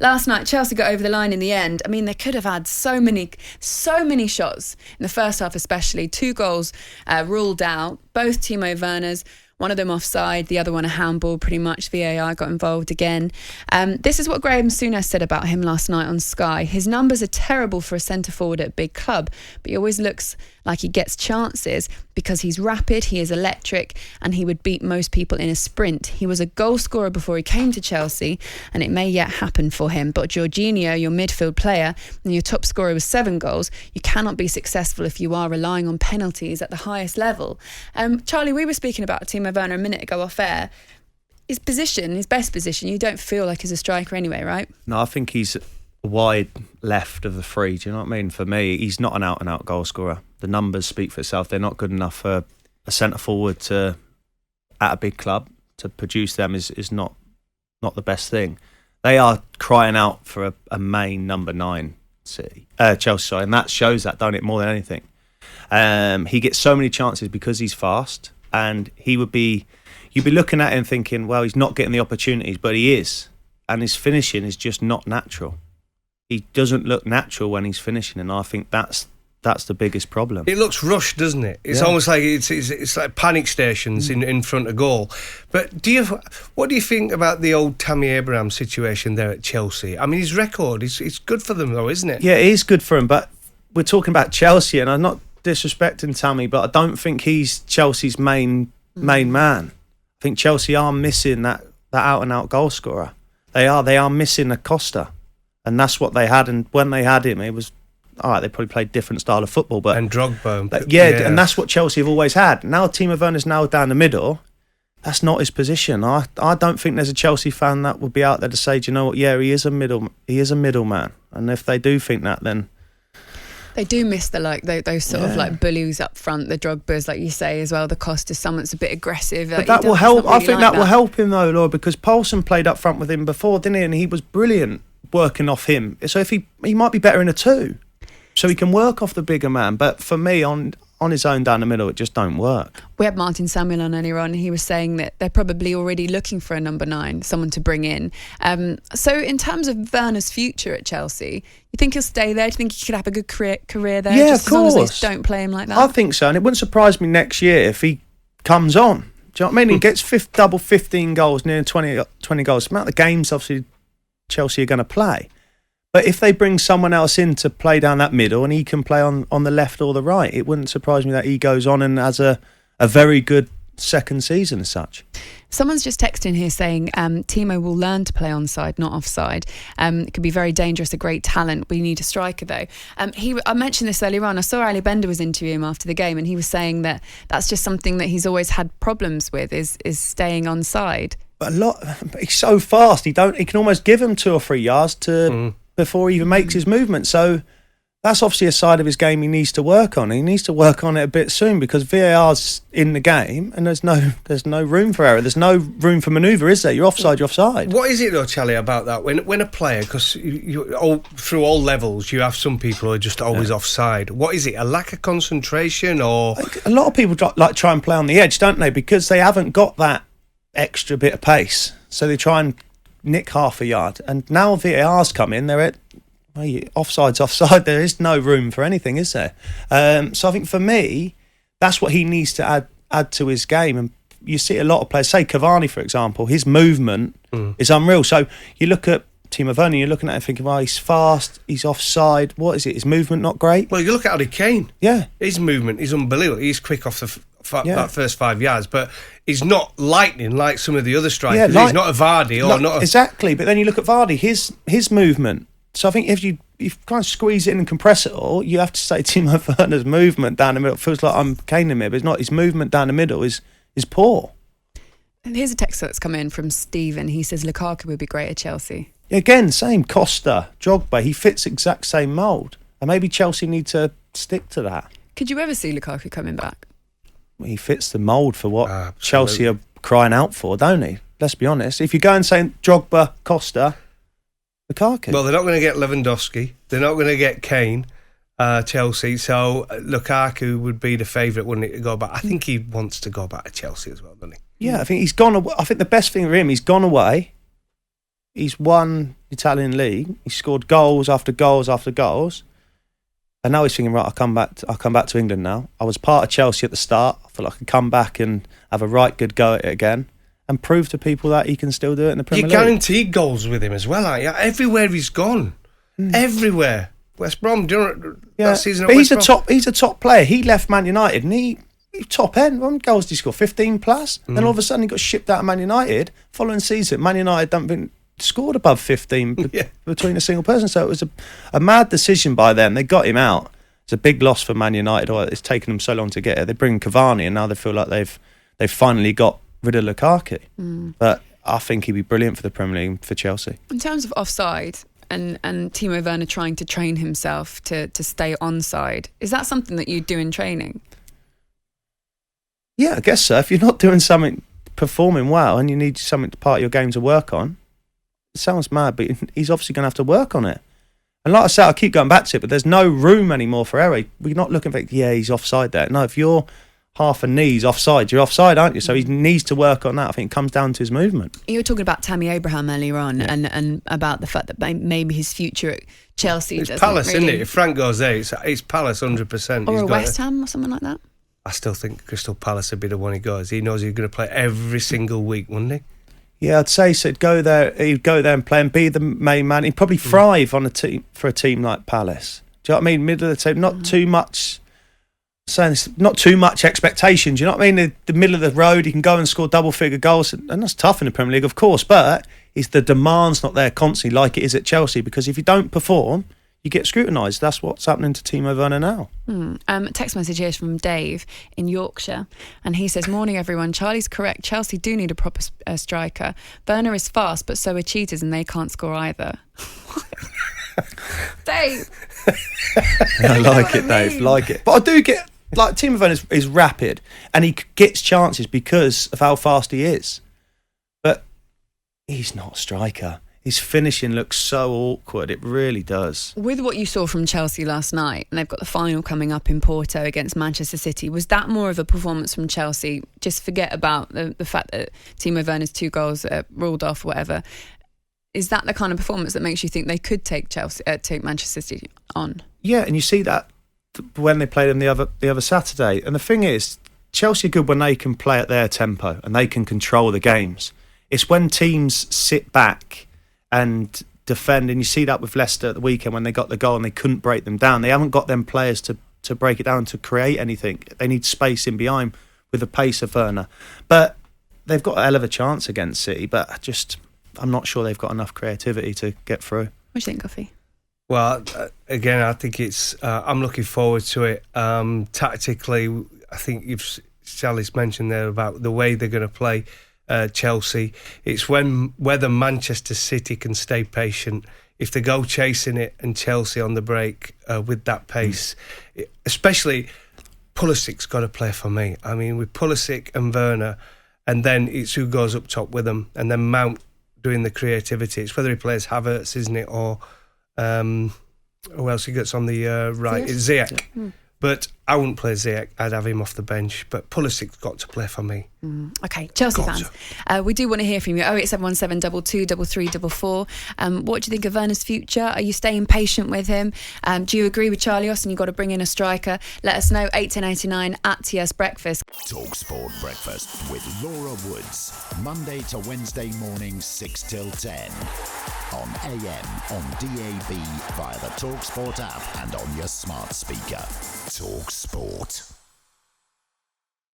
Last night, Chelsea got over the line in the end. I mean, they could have had so many shots in the first half, especially. 2 goals ruled out, both Timo Werner's. One of them offside, the other one a handball, pretty much. VAR got involved again. This is what Graham Souness said about him last night on Sky. His numbers are terrible for a centre-forward at a big club, but he always looks like he gets chances because he's rapid, he is electric, and he would beat most people in a sprint. He was a goal scorer before he came to Chelsea, and it may yet happen for him. But Jorginho, your midfield player, and your top scorer with 7 goals, you cannot be successful if you are relying on penalties at the highest level. Charlie, we were speaking about Timo Werner a minute ago off air. His position, his best position, you don't feel like he's a striker anyway, right? No, I think he's wide left of the 3. Do you know what I mean? For me, he's not an out-and-out goal scorer. The numbers speak for itself. They're not good enough for a centre-forward to, at a big club, to produce them is not the best thing. They are crying out for a main number 9 Chelsea, sorry, and that shows that, don't it, more than anything. He gets so many chances because he's fast, and you'd be looking at him thinking, well, he's not getting the opportunities, but he is. And his finishing is just not natural. He doesn't look natural when he's finishing, and I think that's the biggest problem. It looks rushed, doesn't it? It's almost like it's like panic stations in front of goal. But what do you think about the old Tammy Abraham situation there at Chelsea? I mean, his record is good for them, though, isn't it? Yeah, it is good for him, but we're talking about Chelsea, and I'm not disrespecting Tammy, but I don't think he's Chelsea's main man. I think Chelsea are missing that out-and-out goal scorer. They are missing a Costa, and that's what they had. And when they had him, it was all right. They probably played different style of football, but and Drogba, and that's what Chelsea have always had. Now Timo Werner's now down the middle. That's not his position. I don't think there's a Chelsea fan that would be out there to say, do you know what? Yeah, he is a middleman. And if they do think that, then they do miss those sort of like bullies up front, the Drogbas, like you say as well. The Costa, someone that's a bit aggressive. But that will help. Really I think that will help him though, Laura, because Poulsen played up front with him before, didn't he? And he was brilliant working off him. So if he might be better in a 2, so he can work off the bigger man. But for me, on his own down the middle, it just don't work. We had Martin Samuel on earlier on, and he was saying that they're probably already looking for a number 9, someone to bring in. So in terms of Werner's future at Chelsea, you think he'll stay there? Do you think he could have a good career there? Yeah, just of course. As long as they don't play him like that? I think so, and it wouldn't surprise me next year if he comes on. Do you know what I mean? He gets double 15 goals, near 20 goals. The amount of games, obviously, Chelsea are going to play. But if they bring someone else in to play down that middle and he can play on the left or the right, it wouldn't surprise me that he goes on and has a very good second season as such. Someone's just texting here saying Timo will learn to play onside, not offside. It could be very dangerous, a great talent. We need a striker though. I mentioned this earlier on. I saw Ali Bender was interviewing him after the game, and he was saying that that's just something that he's always had problems with is staying onside. But he's so fast. He can almost give him 2 or 3 yards before he even makes his movement. So that's obviously a side of his game he needs to work on. He needs to work on it a bit soon because VAR's in the game and there's no room for error. There's no room for manoeuvre, is there? You're offside, you're offside. What is it though, Charlie, about that? When a player, because through all levels, you have some people who are just always offside. What is it? A lack of concentration or? A lot of people try and play on the edge, don't they? Because they haven't got that extra bit of pace. So they try and nick half a yard, and now VAR's come in, they're at offside's offside. There is no room for anything, is there? So I think for me, that's what he needs to add to his game. And you see a lot of players, say Cavani for example, his movement is unreal. So you look at Timo Werner, you're looking at him thinking, he's fast, he's offside. What is it? His movement not great? Well, you look at Harry Kane. Yeah, his movement is unbelievable. He's quick off that first 5 yards, but he's not lightning like some of the other strikers. He's not a Vardy or not. Exactly, but then you look at Vardy, his movement. So I think if you kind of squeeze it in and compress it all, you have to say Timo Werner's movement down the middle. It feels like I'm caning him, but it's not. His movement down the middle is poor. And here's a text that's come in from Stephen. He says Lukaku would be great at Chelsea. Again, same. Costa, Drogba, he fits exact same mould. And maybe Chelsea need to stick to that. Could you ever see Lukaku coming back? He fits the mould for what Chelsea are crying out for, don't he? Let's be honest. If you go and say Drogba, Costa, Lukaku. Well, they're not going to get Lewandowski. They're not going to get Kane, Chelsea. So Lukaku would be the favourite, wouldn't it, to go back? I think he wants to go back to Chelsea as well, doesn't he? Yeah, I think he's gone away. I think the best thing for him, he's gone away. He's won Italian league. He scored goals after goals after goals. And now he's thinking, right, I'll come back to England now. I was part of Chelsea at the start. I feel like I can come back and have a right good go at it again and prove to people that he can still do it in the Premier League. You're guaranteed goals with him as well, aren't you? Everywhere he's gone. Everywhere. West Brom, do you know that season at West Brom? He's a top player. He left Man United and he top end. How many goals did he score? 15 plus? Then all of a sudden he got shipped out of Man United. Following season, Man United don't think scored above 15 between a single person. So it was a mad decision by them. They got him out. It's a big loss for Man United. It's taken them so long to get it. They bring Cavani and now they feel like they've finally got rid of Lukaku. But I think he'd be brilliant for the Premier League and for Chelsea. In terms of offside and Timo Werner trying to train himself to stay onside, is that something that you do in training? Yeah, I guess so. If you're not doing something, performing well, and you need something part of your game to work on, it sounds mad, but he's obviously going to have to work on it. And like I said, I keep going back to it, but there's no room anymore for error. We're not looking for, he's offside there. No, if you're half a knee's offside, you're offside, aren't you? So he needs to work on that. I think it comes down to his movement. You were talking about Tammy Abraham earlier on and about the fact that maybe his future at Chelsea it's Palace, isn't it? If Frank goes there, it's Palace 100%. Or a West Ham or something like that. I still think Crystal Palace would be the one he goes. He knows he's going to play every single week, wouldn't he? Yeah, I'd say so. He'd go there and play and be the main man. He'd probably thrive on a team like Palace. Do you know what I mean? Middle of the table, not too much. Saying not too much expectation. Do you know what I mean? The middle of the road, he can go and score double-figure goals, and that's tough in the Premier League, of course. But it's the demand's not there constantly like it is at Chelsea, because if you don't perform, you get scrutinised. That's what's happening to Timo Werner now. Text message here from Dave in Yorkshire, and he says, "Morning, everyone. Charlie's correct. Chelsea do need a proper striker. Werner is fast, but so are cheaters, and they can't score either." Dave, I like it, Dave. Like it, but I do get Timo Werner is rapid, and he gets chances because of how fast he is. But he's not a striker. His finishing looks so awkward. It really does. With what you saw from Chelsea last night, and they've got the final coming up in Porto against Manchester City, was that more of a performance from Chelsea? Just forget about the fact that Timo Werner's 2 goals ruled off, whatever. Is that the kind of performance that makes you think they could take Manchester City on? Yeah, and you see that when they played them the other Saturday. And the thing is, Chelsea are good when they can play at their tempo and they can control the games. It's when teams sit back and defend, and you see that with Leicester at the weekend when they got the goal and they couldn't break them down. They haven't got them players to break it down, to create anything. They need space in behind with the pace of Werner. But they've got a hell of a chance against City, but I'm not sure they've got enough creativity to get through. What do you think, Coffee? Well, again, I think I'm looking forward to it. Tactically, I think Sally's mentioned there about the way they're going to play Chelsea. It's whether Manchester City can stay patient. If they go chasing it and Chelsea on the break with that pace, especially Pulisic's got to play for me. I mean, with Pulisic and Werner, and then it's who goes up top with them, and then Mount doing the creativity. It's whether he plays Havertz, isn't it, or who else he gets on the right? It's Ziyech. Yeah. But I wouldn't play Ziyech. I'd have him off the bench. But Pulisic's got to play for me. Okay, Chelsea fans, we do want to hear from you. 08717 223344. What do you think of Werner's future? Are you staying patient with him? Do you agree with Charlie Austin? You've got to bring in a striker. Let us know. 81089 at TS Breakfast. talkSPORT Breakfast with Laura Woods. Monday to Wednesday mornings 6 till 10. On AM, on DAB, via the talkSPORT app and on your smart speaker. talkSPORT.